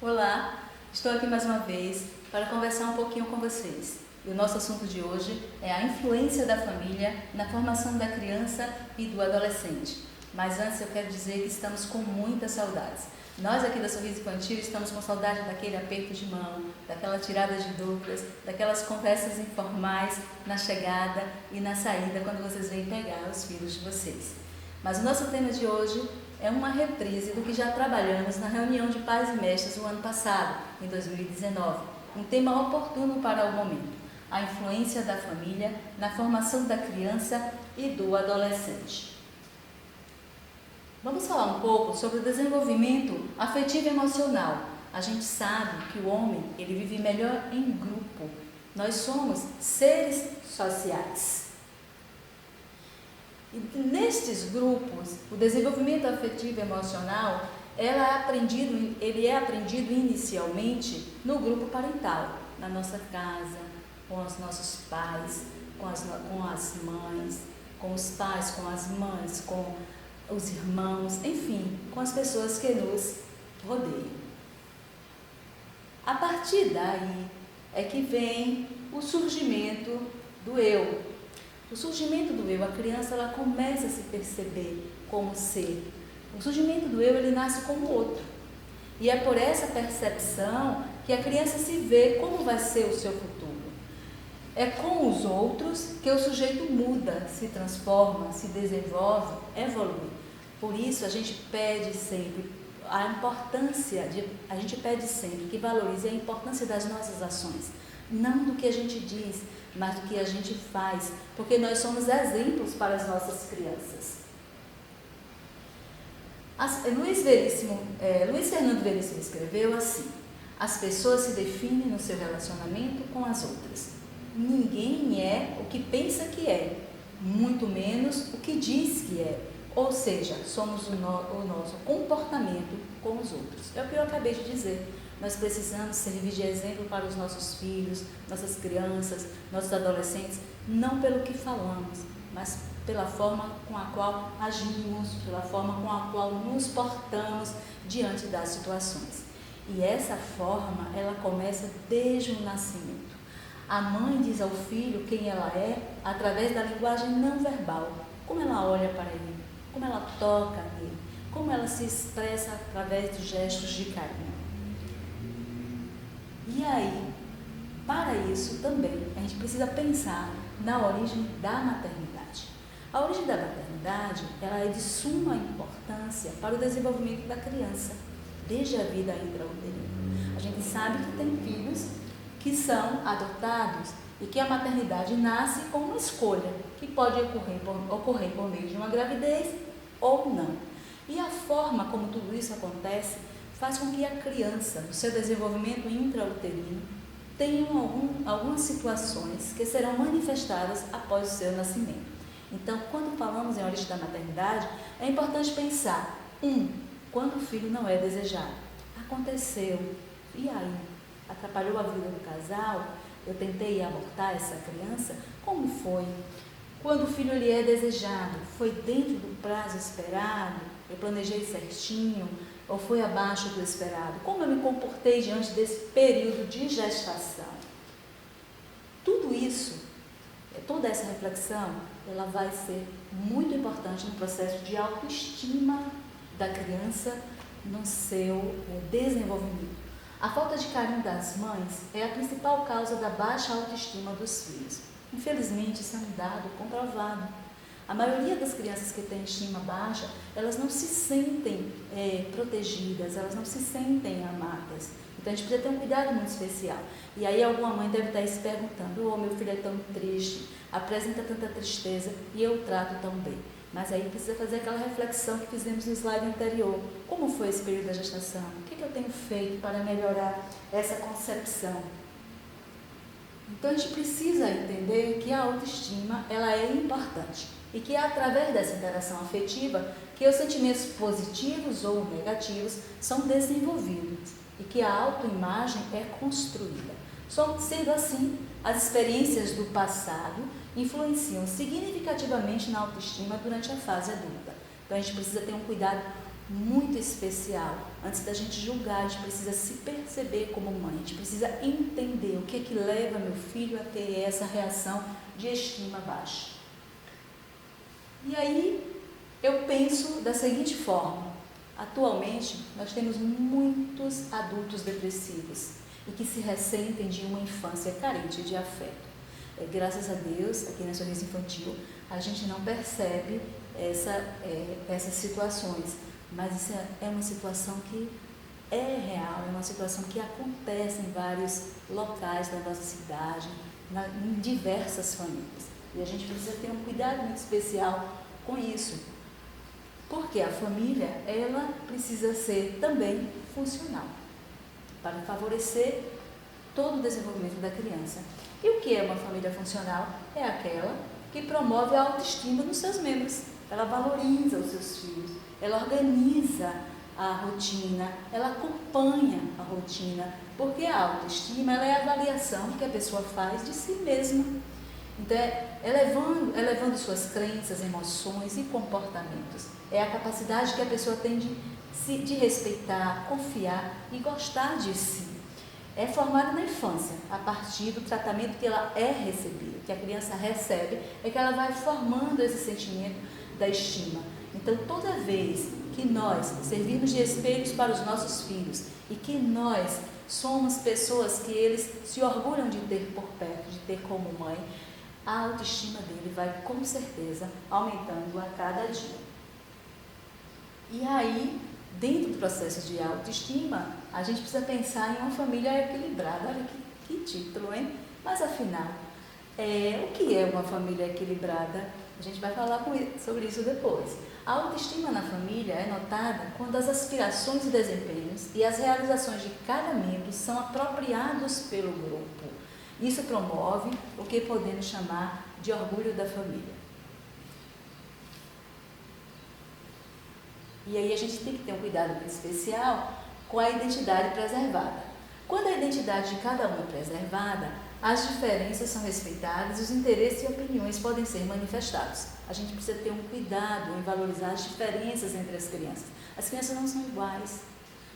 Olá, estou aqui mais uma vez para conversar um pouquinho com vocês. E o nosso assunto de hoje é a influência da família na formação da criança e do adolescente. Mas antes eu quero dizer que estamos com muitas saudades. Nós aqui da Sorriso Infantil estamos com saudade daquele aperto de mão, daquela tirada de dúvidas, daquelas conversas informais na chegada e na saída quando vocês vêm pegar os filhos de vocês. Mas o nosso tema de hoje é uma reprise do que já trabalhamos na reunião de pais e mestres o ano passado, em 2019. Um tema oportuno para o momento: a influência da família na formação da criança e do adolescente. Vamos falar um pouco sobre o desenvolvimento afetivo e emocional. A gente sabe que o homem, ele vive melhor em grupo. Nós somos seres sociais. E nestes grupos, o desenvolvimento afetivo e emocional, ele é aprendido inicialmente no grupo parental, na nossa casa, com os nossos pais, com as mães, com os pais, com as mães, com os irmãos, enfim, com as pessoas que nos rodeiam. A partir daí é que vem o surgimento do eu. O surgimento do eu, a criança ela começa a se perceber como ser. O surgimento do eu, ele nasce como outro. E é por essa percepção que a criança se vê como vai ser o seu futuro. É com os outros que o sujeito muda, se transforma, se desenvolve, evolui. Por isso a gente pede sempre que valorize a importância das nossas ações, não do que a gente diz, mas do que a gente faz, porque nós somos exemplos para as nossas crianças. Luiz Fernando Veríssimo escreveu assim: as pessoas se definem no seu relacionamento com as outras. Ninguém é o que pensa que é, muito menos o que diz que é. Ou seja, somos o nosso comportamento com os outros. É o que eu acabei de dizer. Nós precisamos servir de exemplo para os nossos filhos, nossas crianças, nossos adolescentes, não pelo que falamos, mas pela forma com a qual agimos, pela forma com a qual nos portamos diante das situações. E essa forma, ela começa desde o nascimento. A mãe diz ao filho quem ela é através da linguagem não verbal, como ela olha para ele, como ela toca nele, como ela se expressa através de gestos de carinho. E aí, para isso também, a gente precisa pensar na origem da maternidade. A origem da maternidade, ela é de suma importância para o desenvolvimento da criança, desde a vida intrauterina. A gente sabe que tem filhos que são adotados e que a maternidade nasce com uma escolha, que pode ocorrer por meio de uma gravidez ou não. E a forma como tudo isso acontece faz com que a criança, no seu desenvolvimento intrauterino, tenha algumas situações que serão manifestadas após o seu nascimento. Então, quando falamos em origem da maternidade, é importante pensar: quando o filho não é desejado. Aconteceu, e aí? Atrapalhou a vida do casal? Eu tentei abortar essa criança? Como foi? Quando o filho lhe é desejado, foi dentro do prazo esperado? Eu planejei certinho? Ou foi abaixo do esperado? Como eu me comportei diante desse período de gestação? Tudo isso, toda essa reflexão, ela vai ser muito importante no processo de autoestima da criança no seu desenvolvimento. A falta de carinho das mães é a principal causa da baixa autoestima dos filhos. Infelizmente, isso é um dado comprovado. A maioria das crianças que têm estima baixa, elas não se sentem protegidas, elas não se sentem amadas. Então, a gente precisa ter um cuidado muito especial. E aí, alguma mãe deve estar se perguntando: meu filho é tão triste, apresenta tanta tristeza e eu trato tão bem. Mas aí precisa fazer aquela reflexão que fizemos no slide anterior. Como foi esse período da gestação? O que eu tenho feito para melhorar essa concepção? Então, a gente precisa entender que a autoestima ela é importante e que é através dessa interação afetiva que os sentimentos positivos ou negativos são desenvolvidos e que a autoimagem é construída. Sendo assim, as experiências do passado influenciam significativamente na autoestima durante a fase adulta. Então, a gente precisa ter um cuidado muito especial. Antes da gente julgar, a gente precisa se perceber como mãe, a gente precisa entender o que é que leva meu filho a ter essa reação de estima baixa. E aí eu penso da seguinte forma: atualmente nós temos muitos adultos depressivos e que se ressentem de uma infância carente de afeto. Graças a Deus, aqui na Sorriso Infantil, a gente não percebe essas situações, mas isso é uma situação que é real, é uma situação que acontece em vários locais da nossa cidade, em diversas famílias. E a gente precisa ter um cuidado muito especial com isso, porque a família, ela precisa ser também funcional, para favorecer todo o desenvolvimento da criança. E o que é uma família funcional? É aquela que promove a autoestima dos seus membros. Ela valoriza os seus filhos, ela organiza a rotina, ela acompanha a rotina, porque a autoestima, ela é a avaliação que a pessoa faz de si mesma. Então, elevando suas crenças, emoções e comportamentos. É a capacidade que a pessoa tem de respeitar, confiar e gostar de si. É formada na infância, a partir do tratamento que ela é recebida, que a criança recebe, é que ela vai formando esse sentimento da estima. Então, toda vez que nós servimos de espelhos para os nossos filhos e que nós somos pessoas que eles se orgulham de ter por perto, de ter como mãe, a autoestima dele vai com certeza aumentando a cada dia. E aí, dentro do processo de autoestima, a gente precisa pensar em uma família equilibrada. Olha que título, hein? Mas afinal, o que é uma família equilibrada? A gente vai falar sobre isso depois. A autoestima na família é notada quando as aspirações e desempenhos e as realizações de cada membro são apropriados pelo grupo. Isso promove o que podemos chamar de orgulho da família. E aí a gente tem que ter um cuidado muito especial com a identidade preservada. Quando a identidade de cada um é preservada, as diferenças são respeitadas e os interesses e opiniões podem ser manifestados. A gente precisa ter um cuidado em valorizar as diferenças entre as crianças. As crianças não são iguais.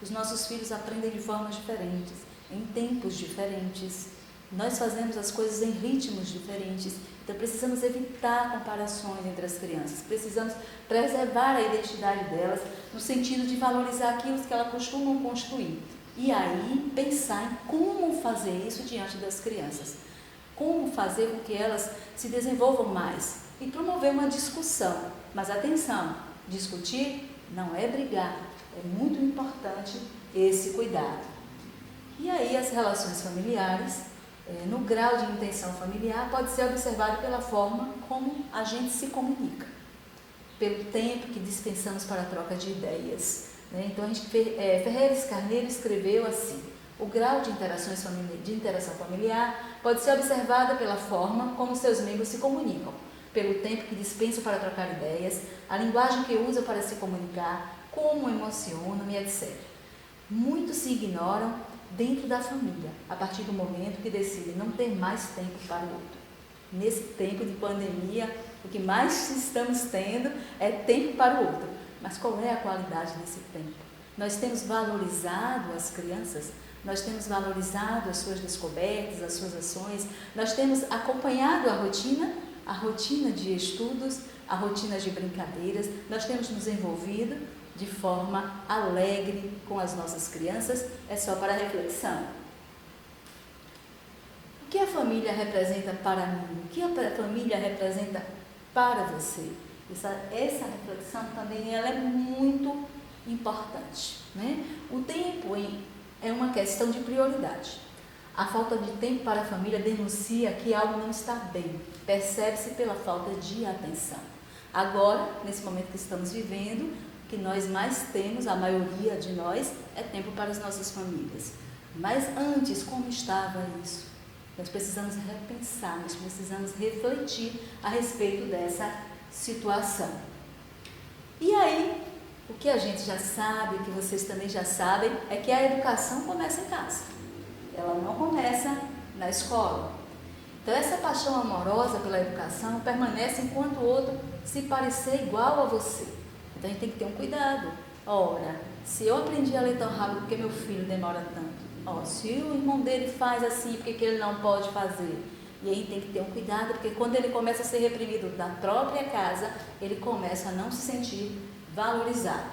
Os nossos filhos aprendem de formas diferentes, em tempos diferentes. Nós fazemos as coisas em ritmos diferentes, então precisamos evitar comparações entre as crianças, precisamos preservar a identidade delas no sentido de valorizar aquilo que elas costumam construir. E aí pensar em como fazer isso diante das crianças, como fazer com que elas se desenvolvam mais e promover uma discussão. Mas atenção, discutir não é brigar, é muito importante esse cuidado. E aí as relações familiares, no grau de intenção familiar, pode ser observado pela forma como a gente se comunica, pelo tempo que dispensamos para a troca de ideias. Então, Ferreira Carneiro escreveu assim: o grau de interação familiar pode ser observado pela forma como seus membros se comunicam, pelo tempo que dispensam para trocar ideias, a linguagem que usam para se comunicar, como emocionam e etc. Muitos se ignoram dentro da família, a partir do momento que decidem não ter mais tempo para o outro. Nesse tempo de pandemia, o que mais estamos tendo é tempo para o outro. Mas qual é a qualidade desse tempo? Nós temos valorizado as crianças, nós temos valorizado as suas descobertas, as suas ações, nós temos acompanhado a rotina de estudos, a rotina de brincadeiras, nós temos nos envolvido de forma alegre com as nossas crianças. É só para reflexão. O que a família representa para mim? O que a família representa para você? Essa reflexão também ela é muito importante, né? O tempo é uma questão de prioridade. A falta de tempo para a família denuncia que algo não está bem, percebe-se pela falta de atenção. Agora, nesse momento que estamos vivendo, o que nós mais temos, a maioria de nós, é tempo para as nossas famílias. Mas antes, como estava isso? Nós precisamos repensar, nós precisamos refletir a respeito dessa situação. E aí, o que a gente já sabe, o que vocês também já sabem, é que a educação começa em casa. Ela não começa na escola. Então, essa paixão amorosa pela educação permanece enquanto o outro se parecer igual a você. Então, a gente tem que ter um cuidado Ora, se eu aprendi a ler tão rápido, porque meu filho demora tanto? Se o irmão dele faz assim, por que ele não pode fazer? E aí tem que ter um cuidado, porque quando ele começa a ser reprimido na própria casa, ele começa a não se sentir valorizado.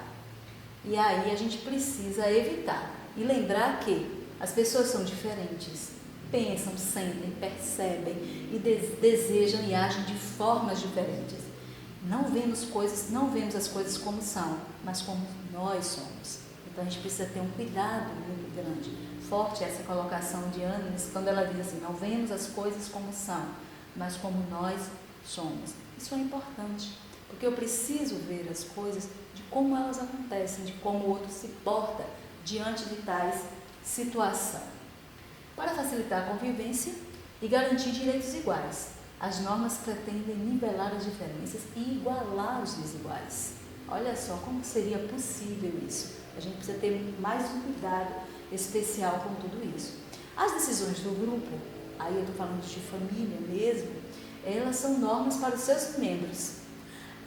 E aí a gente precisa evitar e lembrar que as pessoas são diferentes, pensam, sentem, percebem e desejam e agem de formas diferentes. Não vemos as coisas como são, mas como nós somos. Então a gente precisa ter um cuidado muito grande. Forte essa colocação de Annes, quando ela diz assim, não vemos as coisas como são, mas como nós somos. Isso é importante, porque eu preciso ver as coisas de como elas acontecem, de como o outro se porta diante de tais situação. Para facilitar a convivência e garantir direitos iguais, as normas pretendem nivelar as diferenças e igualar os desiguais. Olha só como seria possível isso. A gente precisa ter mais um cuidado especial com tudo isso. As decisões do grupo, aí eu estou falando de família mesmo, elas são normas para os seus membros.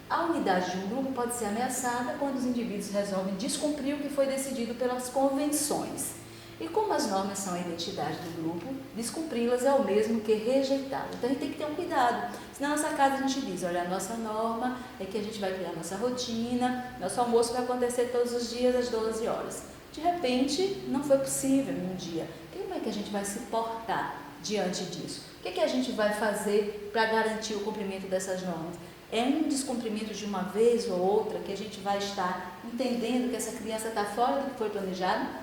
A unidade de um grupo pode ser ameaçada quando os indivíduos resolvem descumprir o que foi decidido pelas convenções. E como as normas são a identidade do grupo, descumpri-las é o mesmo que rejeitá-las. Então a gente tem que ter um cuidado. Se na nossa casa a gente diz, olha, a nossa norma é que a gente vai criar nossa rotina, nosso almoço vai acontecer todos os dias às 12 horas. De repente, não foi possível em um dia. Como é que a gente vai se portar diante disso? O que a gente vai fazer para garantir o cumprimento dessas normas? É um descumprimento de uma vez ou outra que a gente vai estar entendendo que essa criança está fora do que foi planejado?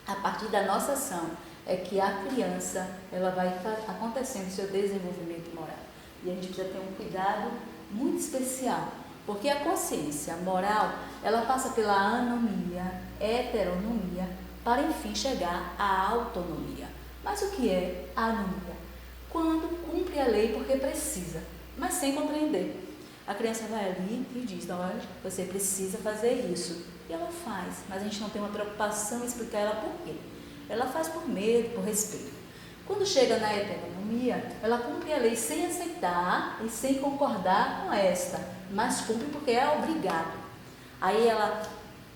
A partir da nossa ação é que a criança ela vai acontecendo o seu desenvolvimento moral. E a gente precisa ter um cuidado muito especial, porque a consciência moral ela passa pela anomia, heteronomia, para enfim chegar à autonomia. Mas o que é a anomia? Quando cumpre a lei porque precisa, mas sem compreender. A criança vai ali e diz, não, você precisa fazer isso. E ela faz, mas a gente não tem uma preocupação em explicar ela por quê. Ela faz por medo, por respeito. Quando chega na heteronomia, ela cumpre a lei sem aceitar e sem concordar com esta, mas cumpre porque é obrigado. Aí ela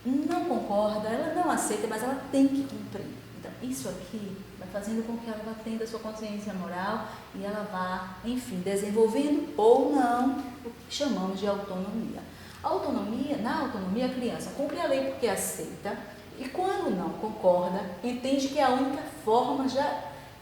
não concorda, ela não aceita, mas ela tem que cumprir. Então, isso aqui vai fazendo com que ela vá tendo a sua consciência moral e ela vá, enfim, desenvolvendo ou não o que chamamos de autonomia. Na autonomia, a criança cumpre a lei porque aceita e quando não concorda, entende que é a única forma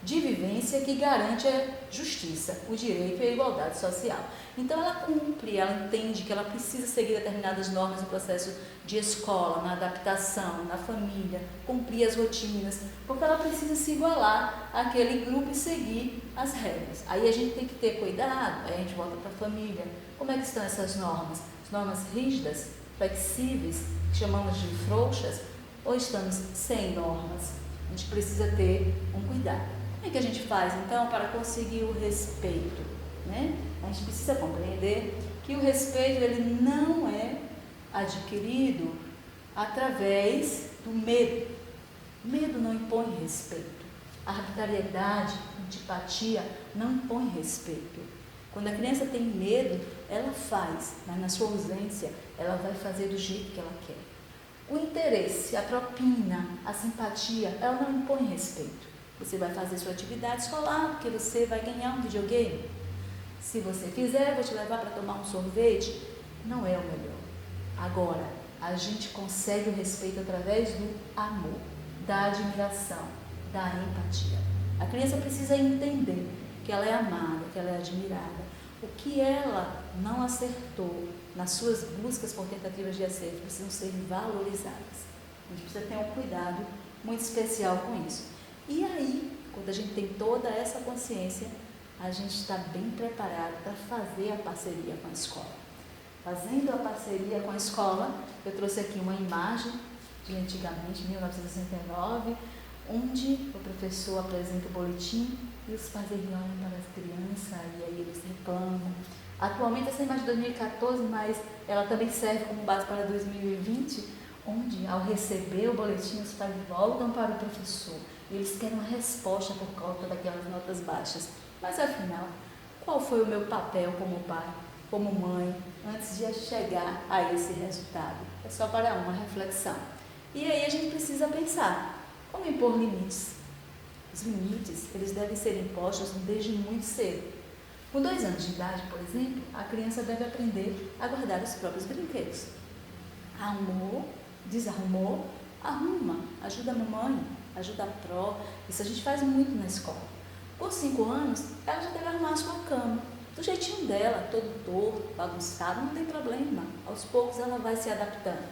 de vivência que garante a justiça, o direito e a igualdade social. Então ela cumpre, ela entende que ela precisa seguir determinadas normas no processo de escola, na adaptação, na família, cumprir as rotinas, porque ela precisa se igualar àquele grupo e seguir as regras. Aí a gente tem que ter cuidado, aí a gente volta para a família. Como é que estão essas normas? As normas rígidas, flexíveis, que chamamos de frouxas, ou estamos sem normas? A gente precisa ter um cuidado. Como é que a gente faz, então, para conseguir o respeito? Né? A gente precisa compreender que o respeito ele não é adquirido através do medo. Medo não impõe respeito. A arbitrariedade, a antipatia não impõe respeito. Quando a criança tem medo, ela faz, mas na sua ausência, ela vai fazer do jeito que ela quer. O interesse, a propina, a simpatia, ela não impõe respeito. Você vai fazer sua atividade escolar, porque você vai ganhar um videogame. Se você fizer, eu vou te levar para tomar um sorvete. Não é o melhor. Agora, a gente consegue o respeito através do amor, da admiração, da empatia. A criança precisa entender que ela é amada, que ela é admirada. O que ela não acertou nas suas buscas por tentativas de acerto precisam ser valorizadas. A gente precisa ter um cuidado muito especial com isso. E aí, quando a gente tem toda essa consciência, a gente está bem preparado para fazer a parceria com a escola. Fazendo a parceria com a escola, eu trouxe aqui uma imagem de antigamente, 1969, onde o professor apresenta o boletim e os pais olham para as crianças e aí eles reclamam. Atualmente essa imagem de 2014, mas ela também serve como base para 2020, onde ao receber o boletim os pais voltam para o professor e eles querem uma resposta por conta daquelas notas baixas. Mas afinal, qual foi o meu papel como pai? como mãe, antes de chegar a esse resultado? É só para uma reflexão. E aí a gente precisa pensar, como impor limites? Os limites, eles devem ser impostos desde muito cedo. Com 2 anos de idade, por exemplo, a criança deve aprender a guardar os próprios brinquedos. Arrumou, desarrumou, arruma, ajuda a mamãe, ajuda a pró. Isso a gente faz muito na escola. Com 5 anos, ela já deve arrumar a sua cama. Do jeitinho dela, todo torto, bagunçado, não tem problema. Aos poucos ela vai se adaptando.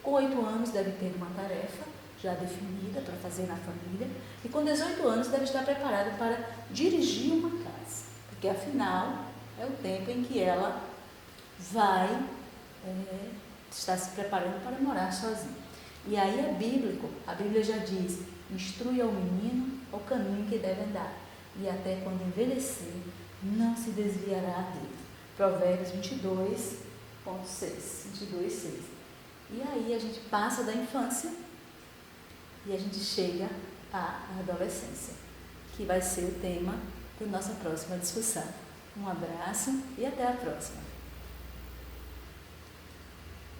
Com 8 anos deve ter uma tarefa já definida para fazer na família. E com 18 anos deve estar preparada para dirigir uma casa. Porque afinal é o tempo em que ela vai estar se preparando para morar sozinha. E aí é bíblico, a Bíblia já diz, instrui ao menino o caminho que deve andar, e até quando envelhecer, não se desviará dele. Provérbios 22:6. E aí a gente passa da infância e a gente chega à adolescência, que vai ser o tema da nossa próxima discussão. Um abraço e até a próxima.